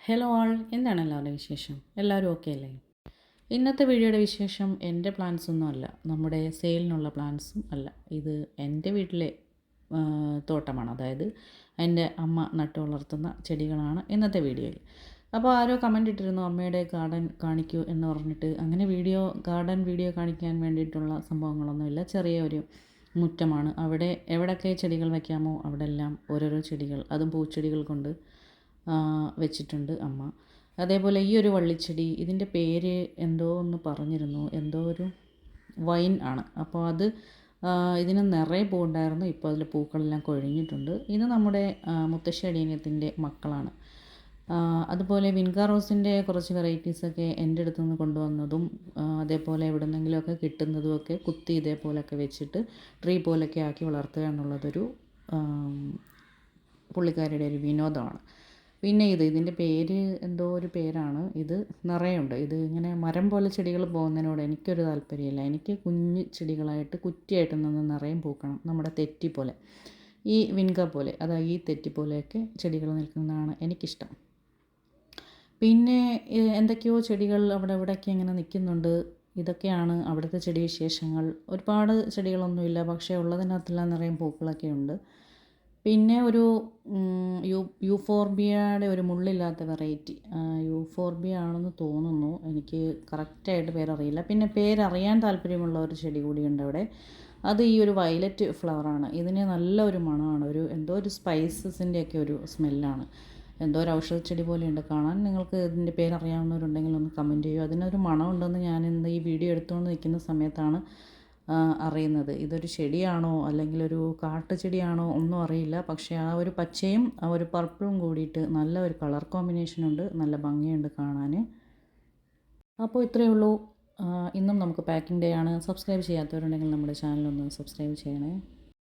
Hello ആൾ, എന്താണ് എല്ലാവരുടെയും വിശേഷം? എല്ലാവരും ഓക്കെ അല്ലേ? ഇന്നത്തെ വീഡിയോയുടെ വിശേഷം എൻ്റെ പ്ലാന്റ്സ് ഒന്നും അല്ല, നമ്മുടെ സെയിലിനുള്ള പ്ലാന്റ്സും അല്ല. ഇത് എൻ്റെ വീട്ടിലെ തോട്ടമാണ്. അതായത് എൻ്റെ അമ്മ നട്ടു വളർത്തുന്ന ചെടികളാണ് ഇന്നത്തെ വീഡിയോയിൽ. അപ്പോൾ ആരോ കമൻ്റ് ഇട്ടിരുന്നു, അമ്മയുടെ ഗാർഡൻ കാണിക്കൂ എന്ന് പറഞ്ഞിട്ട്. അങ്ങനെ ഗാർഡൻ വീഡിയോ കാണിക്കാൻ വേണ്ടിയിട്ടുള്ള സംഭവങ്ങളൊന്നുമില്ല. ചെറിയ ഒരു മുറ്റമാണ്. അവിടെ എവിടെയൊക്കെ ചെടികൾ വയ്ക്കാമോ അവിടെ എല്ലാം ഓരോരോ ചെടികൾ, അതും പൂച്ചെടികൾ കൊണ്ട് വെച്ചിട്ടുണ്ട് അമ്മ. അതേപോലെ ഈ ഒരു വള്ളിച്ചെടി, ഇതിൻ്റെ പേര് എന്തോ ഒന്ന് പറഞ്ഞിരുന്നു, എന്തോ ഒരു വൈൻ ആണ്. അപ്പോൾ അത് ഇതിന് നിറയെ പൂവുണ്ടായിരുന്നു. ഇപ്പോൾ അതിൽ പൂക്കളെല്ലാം കൊഴിഞ്ഞിട്ടുണ്ട്. ഇത് നമ്മുടെ മുത്തശ്ശി അടിയനത്തിൻ്റെ മക്കളാണ്. അതുപോലെ വിൻകാ റോസിൻ്റെ കുറച്ച് വെറൈറ്റീസൊക്കെ എൻ്റെ അടുത്ത് നിന്ന് കൊണ്ടുവന്നതും അതേപോലെ എവിടെ നിന്നെങ്കിലുമൊക്കെ കിട്ടുന്നതുമൊക്കെ കുത്തി ഇതേപോലെയൊക്കെ വെച്ചിട്ട് ട്രീ പോലെയൊക്കെ ആക്കി വളർത്തുക എന്നുള്ളതൊരു പുള്ളിക്കാരിയുടെ ഒരു വിനോദമാണ്. പിന്നെ ഇതിൻ്റെ പേര് എന്തോ ഒരു പേരാണ്. ഇത് നിറയുണ്ട്. ഇത് ഇങ്ങനെ മരം പോലെ ചെടികൾ പോകുന്നതിനോട് എനിക്കൊരു താല്പര്യമില്ല. എനിക്ക് കുഞ്ഞ് ചെടികളായിട്ട് കുറ്റിയായിട്ട് നിന്ന് നിറയും പൂക്കണം. നമ്മുടെ തെറ്റി പോലെ, ഈ വിൻക പോലെ, അതായത് ഈ തെറ്റി പോലെയൊക്കെ ചെടികൾ നിൽക്കുന്നതാണ് എനിക്കിഷ്ടം. പിന്നെ എന്തൊക്കെയോ ചെടികൾ അവിടെ ഇവിടെയൊക്കെ ഇങ്ങനെ നിൽക്കുന്നുണ്ട്. ഇതൊക്കെയാണ് അവിടുത്തെ ചെടി വിശേഷങ്ങൾ. ഒരുപാട് ചെടികളൊന്നുമില്ല, പക്ഷേ ഉള്ളതിനകത്തെല്ലാം നിറയും പൂക്കളൊക്കെ ഉണ്ട്. പിന്നെ ഒരു യൂഫോർബിയയുടെ ഒരു മുള്ളില്ലാത്ത വെറൈറ്റി, യൂഫോർബിയ ആണെന്ന് തോന്നുന്നു, എനിക്ക് കറക്റ്റായിട്ട് പേരറിയില്ല. പിന്നെ പേരറിയാൻ താല്പര്യമുള്ള ഒരു ചെടി കൂടിയുണ്ട് അവിടെ. അത് ഈ ഒരു വയലറ്റ് ഫ്ലവറാണ്. ഇതിന് നല്ല ഒരു മണമാണ്. എന്തോ ഒരു സ്പൈസസിൻ്റെയൊക്കെ ഒരു സ്മെല്ലാണ്. എന്തോ ഒരു ഔഷധച്ചെടി പോലെയുണ്ട് കാണാൻ. നിങ്ങൾക്ക് ഇതിൻ്റെ പേരറിയാവുന്നവരുണ്ടെങ്കിൽ ഒന്ന് കമൻറ്റ് ചെയ്യുക. അതിനൊരു മണമുണ്ടെന്ന് ഞാൻ ഇന്ന് ഈ വീഡിയോ എടുത്തുകൊണ്ട് നിൽക്കുന്ന സമയത്താണ് അറിയുന്നത്. ഇതൊരു ചെടിയാണോ അല്ലെങ്കിൽ ഒരു കാട്ടുചെടിയാണോ ഒന്നും അറിയില്ല. പക്ഷേ ആ ഒരു പച്ചയും ആ ഒരു പർപ്പിളും കൂടിയിട്ട് നല്ല ഒരു കളർ കോമ്പിനേഷനുണ്ട്. നല്ല ഭംഗിയുണ്ട് കാണാൻ. അപ്പോൾ ഇത്രയേ ഉള്ളൂ. ഇന്നും നമുക്ക് പാക്കിംഗ് ഡേ ആണ്. സബ്സ്ക്രൈബ് ചെയ്യാത്തവരുണ്ടെങ്കിൽ നമ്മുടെ ചാനലൊന്ന് സബ്സ്ക്രൈബ് ചെയ്യണേ.